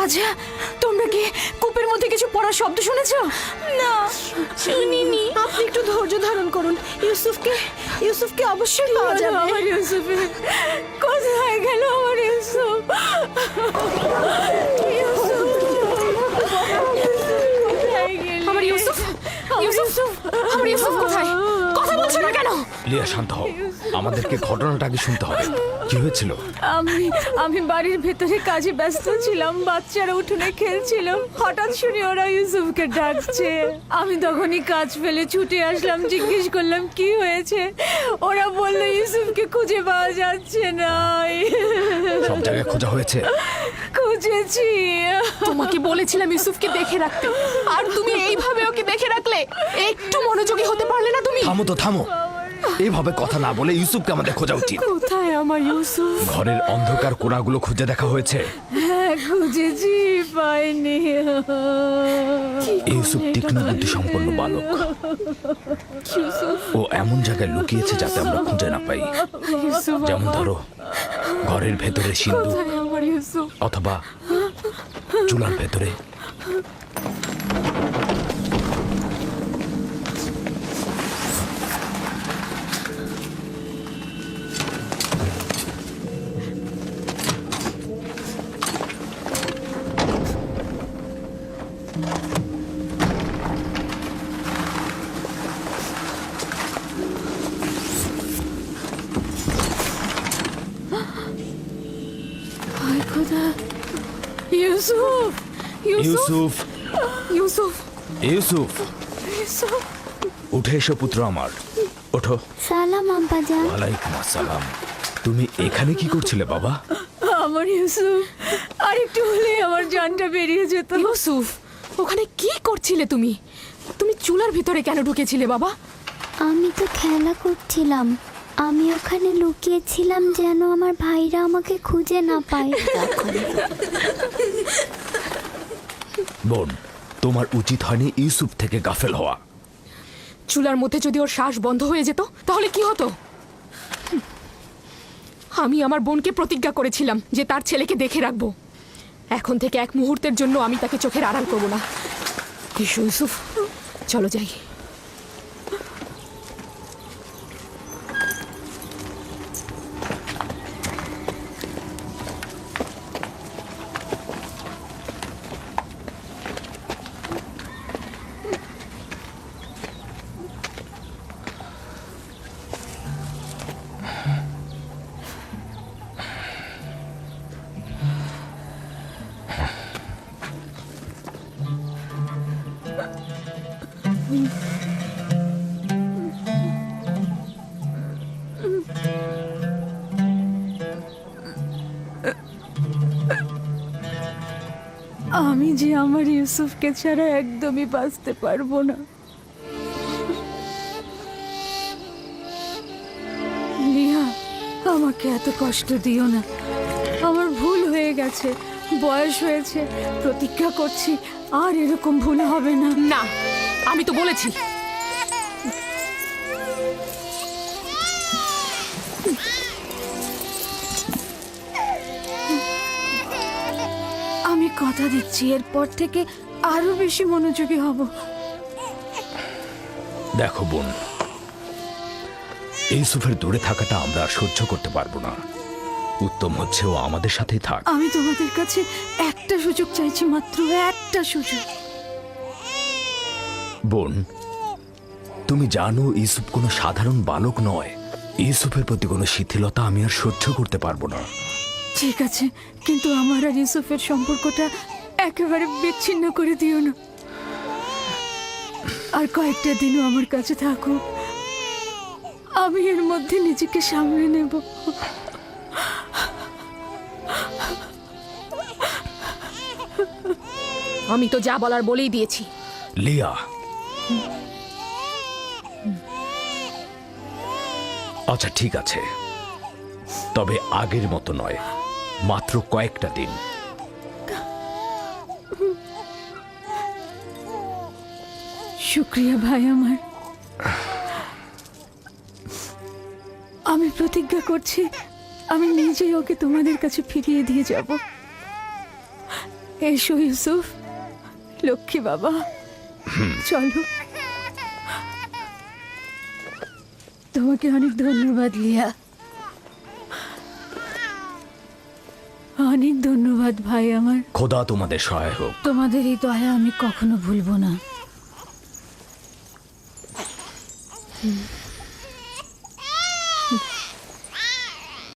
আচ্ছা, তোমরা কি কূপের মধ্যে কিছু পড়ার শব্দ শুনেছো? না, শুনিনি। আপনি একটু ধৈর্য ধারণ করুন। ইউসুফকে অবশ্যই পাওয়া যাবে। আমার ইউসুফ কোথায় গেল? আমার ইউসুফ আমার ইউসুফ, আমার ইউসুফ কোথায়? কথা বলছো না কেন? লিয়া, শান্ত হও। আমাদেরকে ঘটনাটা আগে শুনতে হবে। কি হয়েছিল? আমি বাড়ির ভেতরে কাজে ব্যস্ত ছিলাম, বাচ্চারা উঠোনে খেলছিল। হঠাৎ শুনি ওরা ইউসুফকে ডাকছে। আমি তখনই কাজ ফেলে ছুটে আসলাম, জিজ্ঞেস করলাম কি হয়েছে। ওরা বললো ইউসুফকে খুঁজে পাওয়া যাচ্ছে না। সব জায়গায় খোঁজা হয়েছে? খুঁজেছি। তোমাকে বলেছিলাম ইউসুফকে দেখে রাখতে, আর তুমি এইভাবে ওকে দেখে রাখলে। একটু মনোযোগী হতে পারলে না তুমি? থামো তো, থামো। এইভাবে কথা না বলে ইউসুফকে আমাদের খোঁজা উচিত। কোথায় আমার ইউসুফ? ঘরের অন্ধকার কোণাগুলো খুঁজে দেখা হয়েছে? হ্যাঁ, খুঁজেছি, পাইনি। ইউসুফ তীক্ষ্ণ বুদ্ধি সম্পন্ন বালক। ও এমন জায়গায় লুকিয়েছে যাতে আমরা খুঁজে না পাই। ইউসুফ যেমন ধরো, ঘরের ভেতরে সিন্ধুক, কোথায় আমার ইউসুফ? অথবা চুলার ভেতরে। হায় খোদা! ইউসুফ! ইউসুফ, ইউসুফ! ইউসুফ, ইউসুফ! উঠে এসো পুত্র আমার, ওঠো। সালাম আব্বাজান। ওয়ালাইকুম আসসালাম। তুমি এখানে কি করছিলে বাবা? আমার ইউসুফ, আর একটু হলেই আমার জানটা বেরিয়ে যেত। ইউসুফ, ওখানে কি করছিলে তুমি? তুমি চুলার ভিতরে কেন ঢুকেছিলে বাবা? আমি তো খেলা করছিলাম। আমি ওখানে লুকিয়েছিলাম যেন আমার ভাইরা আমাকে খুঁজে না পায়। বোন, তোমার উচিত হয়নি ইউসুফ থেকে গাফেল হওয়া। চুলার মধ্যে যদি ওর শ্বাস বন্ধ হয়ে যেত তাহলে কি হতো? আমি আমার বোনকে প্রতিজ্ঞা করেছিলাম যে তার ছেলেকে দেখে রাখবো। এখন থেকে এক মুহূর্তের জন্য আমি তাকে চোখের আড়াল করবো না। এসো ইউসুফ, চলো যাই। আমি যে আমার ইউসুফকে ছাড়া একদমই বাঁচতে পারবো না। লিয়া, আমাকে এত কষ্ট দিও না। আমার ভুল হয়ে গেছে, বয়স হয়েছে। প্রতিজ্ঞা করছি আর এরকম ভুল হবে না। না, আমি তো বলেছি। আমি কথা দিচ্ছি এরপর থেকে আরো বেশি মনোযোগী হব। দেখো বোন, ইউসুফের দূরে থাকাটা আমরা আর সহ্য করতে পারবো না। উত্তম হচ্ছে ও আমাদের সাথেই থাক। আমি তোমাদের কাছে একটা সুযোগ চাইছি, মাত্র একটা সুযোগ। বোন, তুমি জানো ইউসুফ কোনো সাধারণ বালক নয়। ইউসুফের প্রতি কোনো শিথিলতা আমি আর সহ্য করতে পারবো না। ঠিক আছে, কিন্তু আমার আর ইউসুফের সম্পর্কটা একেবারে বিচ্ছিন্ন করে দিও না। আর কয়েকটা দিনও আমার কাছে থাকো। আমি এর মধ্যে নিজেকে সামলে নেব। আমি তো যা বলার বলেই দিয়েছি। লিয়া, আচ্ছা ঠিক আছে, তবে আগের মতো নয়, মাত্র কয়েকটা দিন। শুক্রিয়া ভাই আমার। আমি প্রতিজ্ঞা করছি আমি নিজেই ওকে তোমাদের কাছে ফিরিয়ে দিয়ে যাব। এসো ইউসুফ, লক্ষ্মী বাবা, চলো। তোমাকে অনেক ধন্যবাদ লিয়া, অনেক ধন্যবাদ ভাই আমার। খোদা তোমাদের সহায় হোক। তোমাদের এই দয়া আমি কখনো ভুলবো না।